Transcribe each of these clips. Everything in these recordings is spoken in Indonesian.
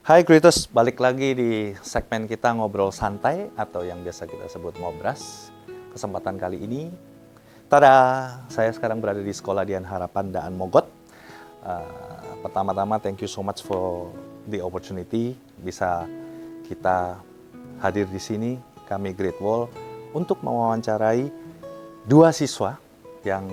Hai Kritus, balik lagi di segmen kita ngobrol santai atau yang biasa kita sebut ngobras. Kesempatan kali ini, tada, saya sekarang berada di Sekolah Dian Harapan Daan Mogot. Pertama-tama thank you so much for the opportunity bisa kita hadir di sini, kami Great Wall, untuk mewawancarai dua siswa yang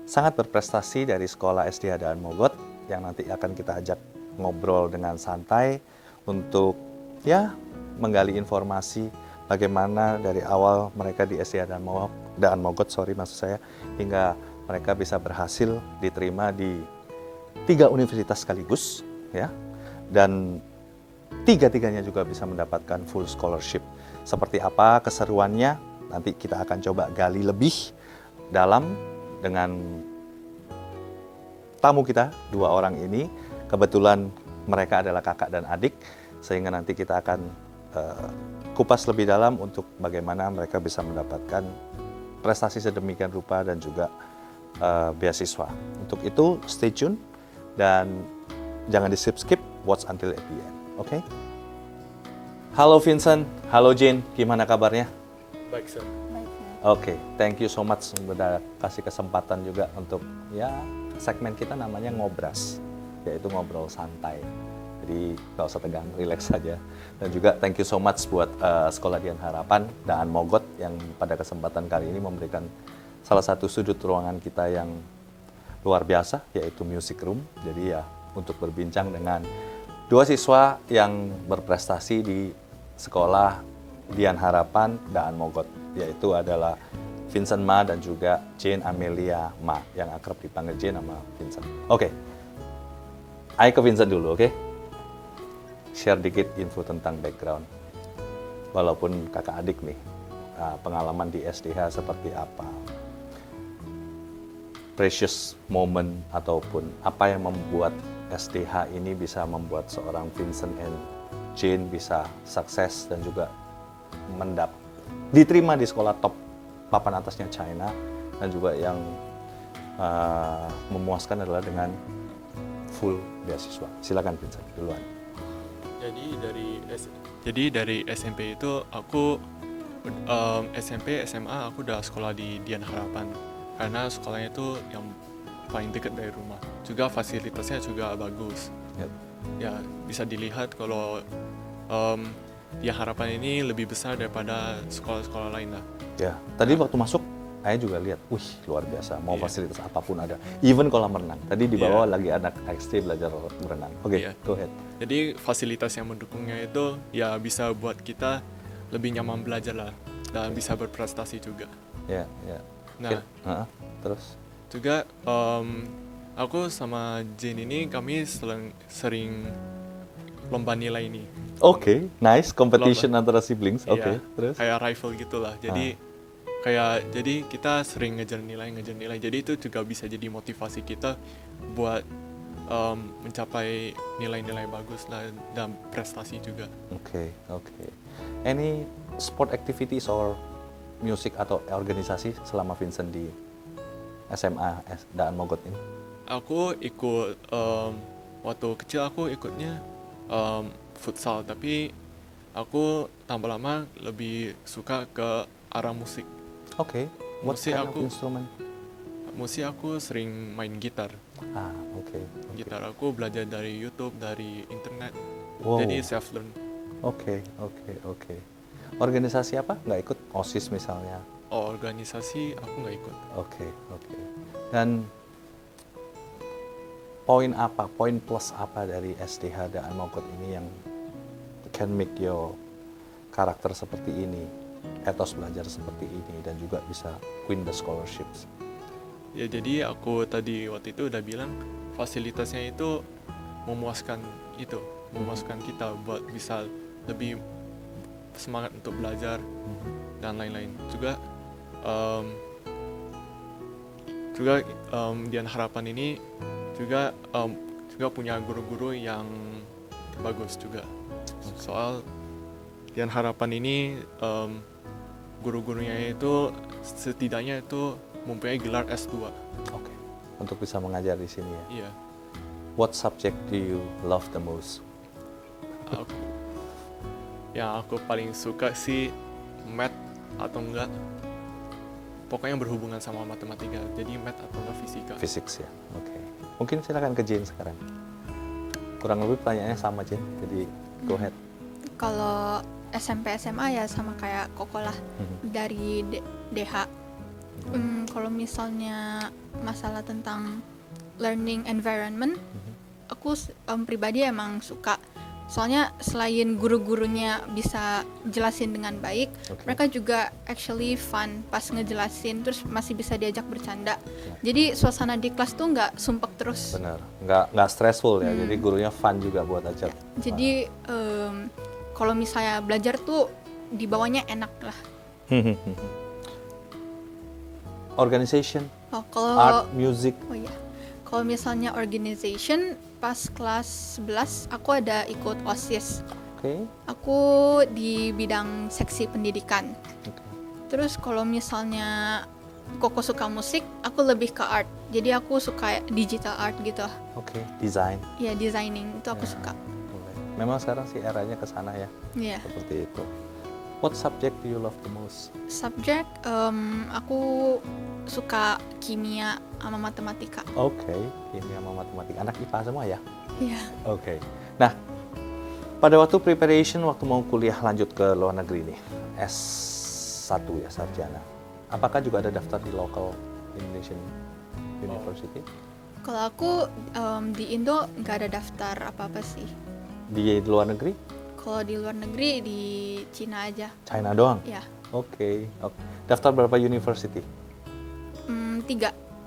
sangat berprestasi dari Sekolah SDH Daan Mogot yang nanti akan kita ajak ngobrol dengan santai untuk menggali informasi bagaimana dari awal mereka di SDH Daan Mogot, hingga mereka bisa berhasil diterima di 3 universitas sekaligus, ya, dan tiga-tiganya juga bisa mendapatkan full scholarship. Seperti apa keseruannya, nanti kita akan coba gali lebih dalam dengan tamu kita, 2 orang ini. Kebetulan mereka adalah kakak dan adik, sehingga nanti kita akan kupas lebih dalam untuk bagaimana mereka bisa mendapatkan prestasi sedemikian rupa dan juga beasiswa. Untuk itu, stay tune dan jangan di-skip, watch until at the end. Oke? Halo Vincent, halo Jane, gimana kabarnya? Baik, sir. Oke, thank you so much sudah kasih kesempatan juga untuk segmen kita namanya ngobras, yaitu ngobrol santai. Jadi nggak usah tegang, relax saja. Dan juga thank you so much buat Sekolah Dian Harapan Daan Mogot yang pada kesempatan kali ini memberikan salah satu sudut ruangan kita yang luar biasa, yaitu music room. Jadi untuk berbincang dengan 2 siswa yang berprestasi di Sekolah Dian Harapan Daan Mogot, yaitu adalah Vincent Ma dan juga Jane Amelia Ma, yang akrab dipanggil Jane sama Vincent. Oke. Ayo ke Vincent dulu, oke? Share dikit info tentang background. Walaupun kakak adik nih, pengalaman di SDH seperti apa? Precious moment ataupun apa yang membuat SDH ini bisa membuat seorang Vincent and Jane bisa sukses dan juga diterima di sekolah top papan atasnya China, dan juga yang memuaskan adalah dengan full beasiswa. Silakan Vincent duluan. Jadi dari SMP itu aku SMP SMA aku udah sekolah di Dian Harapan karena sekolahnya itu yang paling dekat dari rumah. Juga fasilitasnya juga bagus. Yep. Ya bisa dilihat kalau Dian Harapan ini lebih besar daripada sekolah-sekolah lain lah. Ya, tadi waktu masuk saya juga lihat, luar biasa, mau fasilitas apapun ada. Even kolam renang. Tadi di bawah lagi anak XT belajar berenang. Oke, go ahead. Jadi fasilitas yang mendukungnya itu ya bisa buat kita lebih nyaman belajar lah dan bisa berprestasi juga. Ya. Nah, terus? Juga aku sama Jane ini kami sering lomba nilai ini. Oke, nice competition antara siblings. Oke, terus? Kayak rival gitulah. Jadi kita sering ngejar nilai. Jadi itu juga bisa jadi motivasi kita buat mencapai nilai-nilai bagus lah dan prestasi juga. Oke. Any sport activities or music atau organisasi selama Vincent di SMA Daan Mogot ini? Aku ikut waktu kecil aku ikutnya futsal, tapi aku tambah lama lebih suka ke arah musik. Oke. What kind of instrument? Musik aku sering main gitar. Oke. Gitar aku belajar dari YouTube, dari internet. Wow. Jadi self learn. Oke. Organisasi apa? Nggak ikut? OSIS misalnya? Organisasi aku nggak ikut. Oke. Dan poin plus apa dari SDH Daan Mogot ini yang can make your karakter seperti ini, etos belajar seperti ini, dan juga bisa win the scholarships? Ya jadi aku tadi waktu itu udah bilang fasilitasnya itu memuaskan kita buat bisa lebih semangat untuk belajar dan lain-lain. Juga Dian Harapan ini juga punya guru-guru yang bagus juga. Soal Dian Harapan ini guru-gurunya itu setidaknya itu mempunyai gelar S2. Oke. Untuk bisa mengajar di sini ya. Iya. What subject do you love the most? Aku, yang aku paling suka sih math atau enggak, pokoknya berhubungan sama matematika. Jadi math atau enggak fisika. Physics ya, oke. Mungkin silakan ke Jane sekarang. Kurang lebih pertanyaannya sama Jane, jadi go ahead. Kalau SMP SMA ya sama kayak Koko lah, dari DH. Kalau misalnya masalah tentang learning environment, aku pribadi emang suka. Soalnya selain guru-gurunya bisa jelasin dengan baik, mereka juga actually fun pas ngejelasin, terus masih bisa diajak bercanda. Jadi suasana di kelas tuh nggak sumpek terus. Benar, nggak stressful ya. Jadi gurunya fun juga buat ajak. Jadi kalau misalnya belajar tuh dibawanya enak lah. Organization, Oh, kalau art, music. Oh iya. Kalau misalnya organization, pas kelas 11 aku ada ikut OSIS. Oke. Aku di bidang seksi pendidikan. Terus kalau misalnya Koko suka musik, aku lebih ke art. Jadi aku suka digital art gitu. Oke, design. Ya, designing itu aku suka. Boleh. Memang sekarang sih eranya ke sana ya. Iya. Seperti itu. What subject do you love the most? Subjek aku suka kimia sama matematika. Oke, kimia sama matematika. Anak IPA semua ya? Iya. Oke. Nah, pada waktu preparation, waktu mau kuliah lanjut ke luar negeri nih, S1 ya, sarjana. Apakah juga ada daftar di local Indonesian University? Kalau aku di Indo nggak ada daftar apa-apa sih. Di luar negeri? Kalau di luar negeri di Cina aja. China doang? Ya. Oke. Daftar berapa university? 3.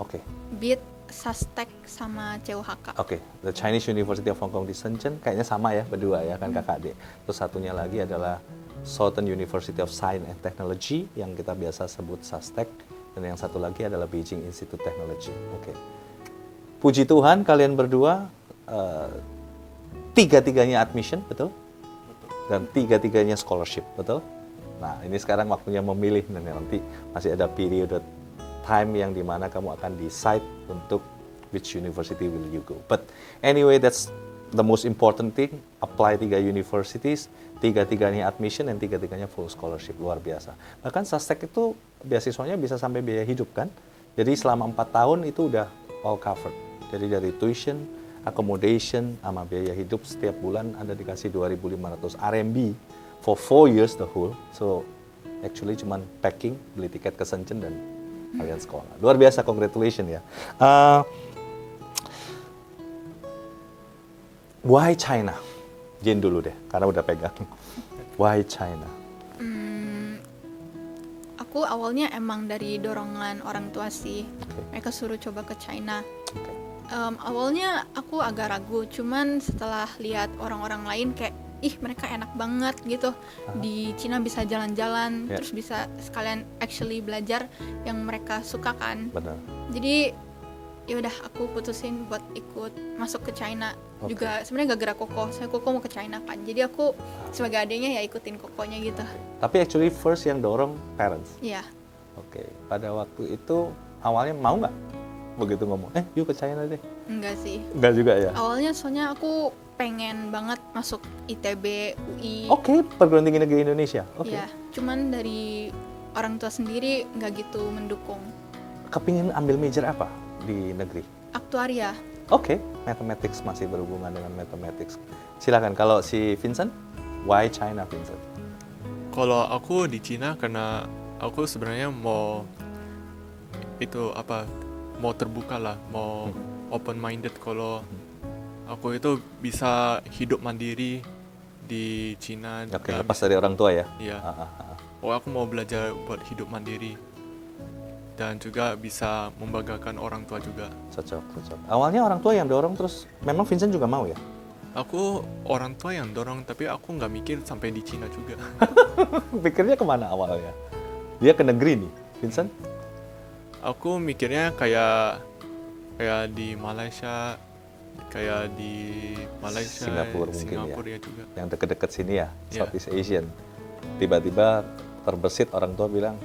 Oke. BIT, SASTEC, sama CUHK. Oke, the Chinese University of Hong Kong di Shenzhen kayaknya sama ya, berdua ya kan kakak adik. Terus satunya lagi adalah Southern University of Science and Technology yang kita biasa sebut SASTEC, dan yang satu lagi adalah Beijing Institute Technology. Oke. Puji Tuhan kalian berdua tiga-tiganya admission, betul? Dan tiga-tiganya scholarship, betul? Nah, ini sekarang waktunya memilih, dan nanti masih ada periode time yang dimana kamu akan decide untuk which university will you go. But anyway, that's the most important thing. Apply 3 universities, tiga-tiganya admission, dan tiga-tiganya full scholarship, luar biasa. Bahkan SASTEC itu beasiswanya bisa sampai biaya hidup kan? Jadi selama 4 tahun itu udah all covered. Jadi dari tuition, accommodation, sama biaya hidup setiap bulan Anda dikasih 2.500 RMB for 4 years the whole. So actually cuman packing, beli tiket ke Shenzhen dan kalian sekolah. Luar biasa, congratulations ya. Why China? Jane dulu deh, karena udah pegang. Why China? Aku awalnya emang dari dorongan orang tua sih. Mereka suruh coba ke China. Awalnya aku agak ragu, cuman setelah lihat orang-orang lain kayak, ih mereka enak banget gitu. Di Cina bisa jalan-jalan, terus bisa sekalian actually belajar yang mereka suka kan. Benar. Jadi ya udah aku putusin buat ikut masuk ke China. Juga sebenarnya gak gerak Koko, saya Koko mau ke China kan. Jadi aku sebagai adiknya ya ikutin Kokonya gitu. Tapi actually first yang dorong parents. Iya. Oke, pada waktu itu awalnya mau nggak begitu ngomong, yuk ke China deh? Enggak sih. Enggak juga ya? Awalnya soalnya aku pengen banget masuk ITB, UI. Oke, perguruan tinggi negeri Indonesia. Oke. Iya, cuman dari orang tua sendiri nggak gitu mendukung. Kepingin ambil major apa di negeri? Aktuaria. Oke, mathematics, masih berhubungan dengan mathematics. Silakan, kalau si Vincent, why China, Vincent? Kalau aku di Cina karena aku sebenarnya mau mau terbuka lah, mau open minded kalau aku itu bisa hidup mandiri di Cina. Oke, lepas dari orang tua ya? Iya. Aku mau belajar buat hidup mandiri dan juga bisa membanggakan orang tua juga. Cocok. Awalnya orang tua yang dorong, terus memang Vincent juga mau ya? Aku orang tua yang dorong, tapi aku nggak mikir sampai di Cina juga. Pikirnya kemana awalnya? Dia ke negeri nih, Vincent? Aku mikirnya kayak di Malaysia, Singapura ya juga. Yang deket-deket sini ya, Yeah. Southeast Asian. Tiba-tiba terbersit orang tua bilang,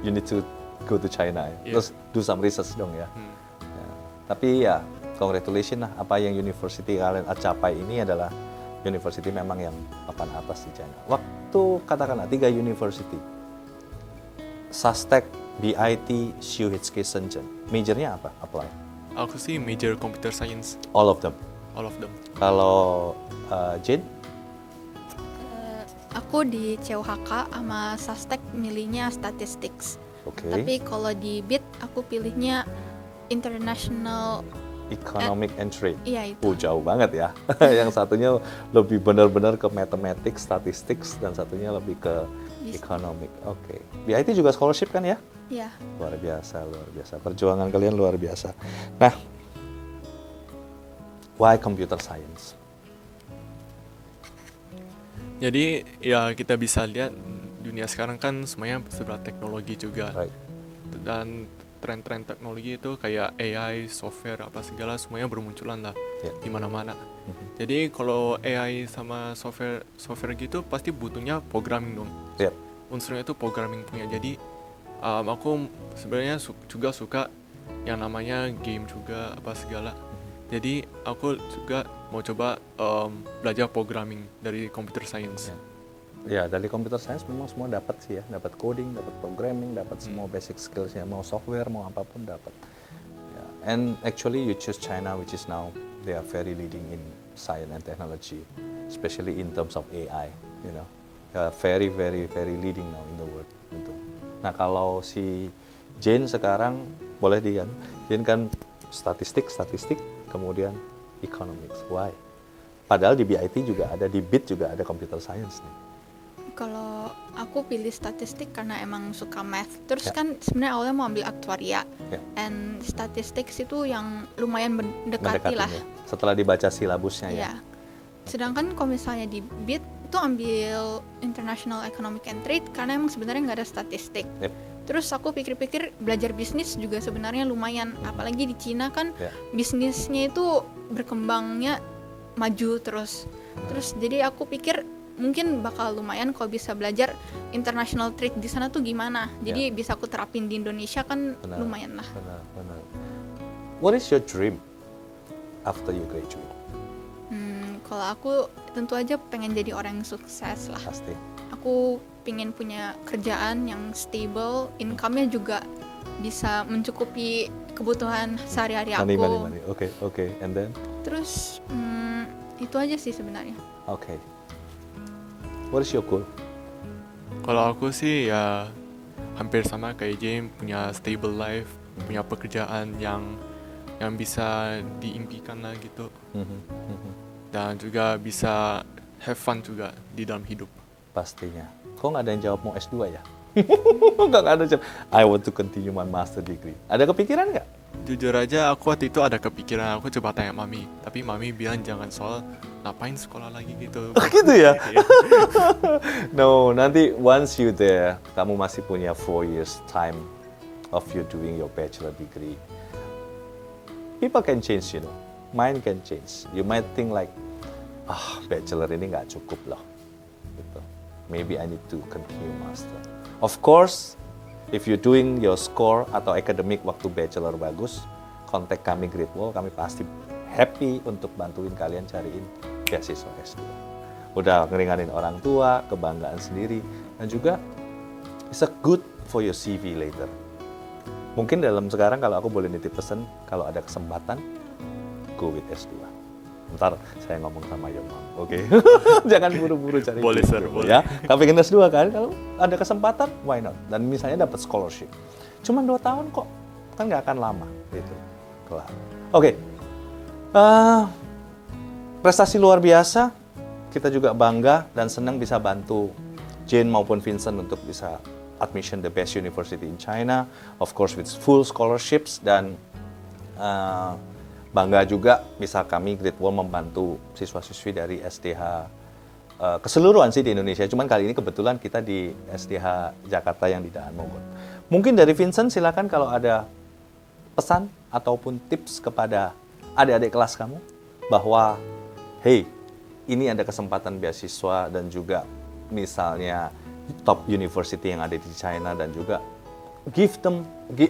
you need to go to China. Yeah. Terus do some research dong ya. Ya. Tapi ya, congratulations lah, apa yang university kalian capai ini adalah university memang yang papan atas di China. Waktu katakanlah 3 university, SUSTEC, BIT, SUHK, Shenzhen. Majornya apa? Apply. Aku sih major computer science, All of them. all of them. Kalau Jane, Aku di CUHK sama SUSTEC milihnya statistics. oke. Tapi kalau di BIT aku pilihnya international. Economic and Trade. Iya itu. Jauh banget ya. Yang satunya lebih benar-benar ke matematik, statistics, dan satunya lebih ke Bis- economic. Oke. BIT juga scholarship kan ya? Iya. Luar biasa, luar biasa. Perjuangan kalian luar biasa. Nah, why computer science? Jadi ya kita bisa lihat dunia sekarang kan semuanya serba teknologi juga. Right. Dan tren-tren teknologi itu kayak AI, software, apa segala semuanya bermunculan lah Ya. di mana-mana. Jadi kalau AI sama software gitu pasti butuhnya programming dong. Yep. Unsurnya itu programming punya. Jadi aku sebenarnya juga suka yang namanya game juga apa segala. Jadi aku juga mau coba belajar programming dari computer science. Ya, dari computer science memang semua dapat sih ya, dapat coding, dapat programming, dapat semua basic skillsnya, mau software, mau apapun dapat. Ya. And actually you choose China, which is now they are very leading in science and technology, especially in terms of AI. You know, they are very leading now in the world. Gitu. Nah kalau si Jane sekarang boleh Jane kan statistik, kemudian economics. Why? Padahal di BIT juga ada, di BIT juga ada computer science nih. Kalau aku pilih statistik karena emang suka math. Terus Ya. kan sebenarnya awalnya mau ambil aktuaria. Ya. And statistics itu yang lumayan mendekati lah. Mendekatinya. Setelah dibaca silabusnya ya. Iya. Sedangkan kalau misalnya di BIT itu ambil International Economic and Trade karena emang sebenarnya nggak ada statistik. Yep. Terus aku pikir-pikir belajar bisnis juga sebenarnya lumayan. Apalagi di Cina kan Ya. bisnisnya itu berkembangnya maju terus. Terus jadi aku pikir mungkin bakal lumayan kalau bisa belajar international trade di sana tuh gimana. Jadi bisa aku terapin di Indonesia kan Benar. lumayan lah. Benar. What is your dream after you graduate? Kalau aku tentu aja pengen jadi orang yang sukses lah. Pasti. Aku pengen punya kerjaan yang stable, income-nya juga bisa mencukupi kebutuhan sehari-hari aku. Money. Oke. And then? Terus itu aja sih sebenarnya. Okay. What is your goal? Kalau aku sih ya hampir sama kayak James, punya stable life, punya pekerjaan yang bisa diimpikan lah gitu, dan juga bisa have fun juga di dalam hidup. Pastinya. Kok nggak ada yang jawab mau S2 ya? Nggak ada jawab. I want to continue my master degree. Ada kepikiran nggak? Jujur aja aku waktu itu ada kepikiran, aku coba tanya mami, tapi mami bilang jangan, soal ngapain sekolah lagi gitu. Gitu ya? Iya. No, nanti once you there, kamu masih punya 4 years time of you doing your bachelor degree. People can change, you know. Mind can change. You might think like, bachelor ini nggak cukup loh. Gitu. Maybe I need to continue master. Of course, if you doing your score atau academic waktu bachelor bagus, kontak kami Great Wall, kami pasti happy untuk bantuin kalian cariin beasiswa S2. Udah ngeringanin orang tua, kebanggaan sendiri, dan juga it's a good for your CV later. Mungkin dalam sekarang kalau aku boleh nitip pesan, kalau ada kesempatan, go with S2. Ntar saya ngomong sama your mom, oke? Jangan buru-buru cari Boleh, S2, sir, boleh. ya. Kalau pengen S2 kan, kalau ada kesempatan, why not? Dan misalnya dapat scholarship. Cuma 2 tahun kok, kan nggak akan lama, gitu. Kelar. Oke. Prestasi luar biasa, kita juga bangga dan senang bisa bantu Jane maupun Vincent untuk bisa admission the best university in China, of course with full scholarships, dan bangga juga bisa kami Great Wall membantu siswa-siswi dari SDH keseluruhan sih di Indonesia. Cuman kali ini kebetulan kita di SDH Jakarta yang di Daan Mogot. Mungkin dari Vincent silakan kalau ada pesan ataupun tips kepada adik-adik kelas kamu bahwa hey, ini ada kesempatan beasiswa dan juga misalnya top university yang ada di China, dan juga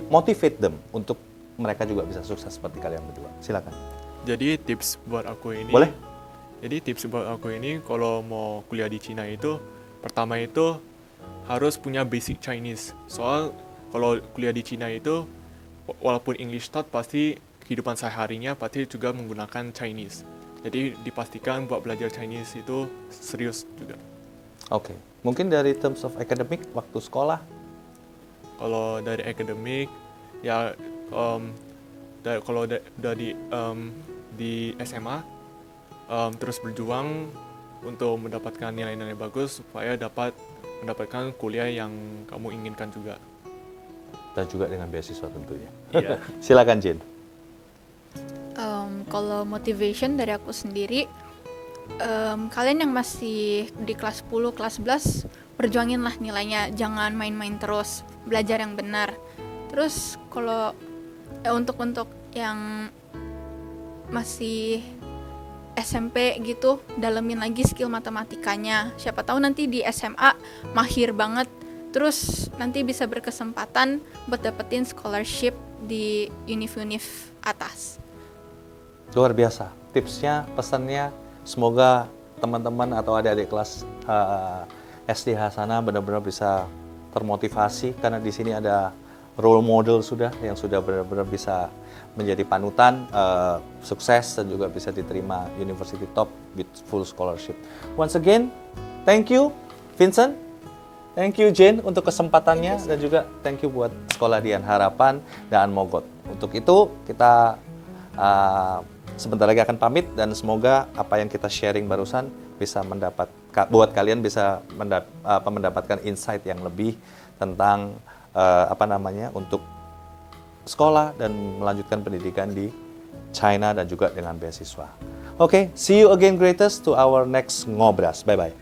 motivate them untuk mereka juga bisa sukses seperti kalian berdua. Silakan. Jadi tips buat aku ini, Boleh? Jadi tips buat aku ini kalau mau kuliah di Cina itu pertama itu harus punya basic Chinese. Soal kalau kuliah di Cina itu walaupun English start pasti kehidupan sehari-harinya pasti juga menggunakan Chinese. Jadi dipastikan buat belajar Chinese itu serius juga. Oke. Mungkin dari terms of academic waktu sekolah. Kalau dari akademik ya kalau udah di SMA terus berjuang untuk mendapatkan nilai-nilai bagus supaya dapat mendapatkan kuliah yang kamu inginkan juga. Dan juga dengan beasiswa tentunya. Iya. Silakan Jin. Kalau motivation dari aku sendiri, kalian yang masih di kelas 10, kelas 11, perjuangin lah nilainya, jangan main-main terus, belajar yang benar. Terus kalau untuk yang masih SMP gitu, dalemin lagi skill matematikanya. Siapa tahu nanti di SMA mahir banget, terus nanti bisa berkesempatan buat dapetin scholarship di univ-univ atas. Luar biasa. Tipsnya, pesannya, semoga teman-teman atau adik-adik kelas SD Hasana benar-benar bisa termotivasi karena di sini ada role model yang sudah benar-benar bisa menjadi panutan, sukses dan juga bisa diterima university top with full scholarship. Once again, thank you Vincent, thank you Jane untuk kesempatannya dan juga thank you buat Sekolah Dian Harapan dan Mogot. Untuk itu kita sebentar lagi akan pamit dan semoga apa yang kita sharing barusan bisa buat kalian bisa mendapatkan insight yang lebih tentang untuk sekolah dan melanjutkan pendidikan di China dan juga dengan beasiswa. Oke, see you again greatest to our next ngobras. Bye bye.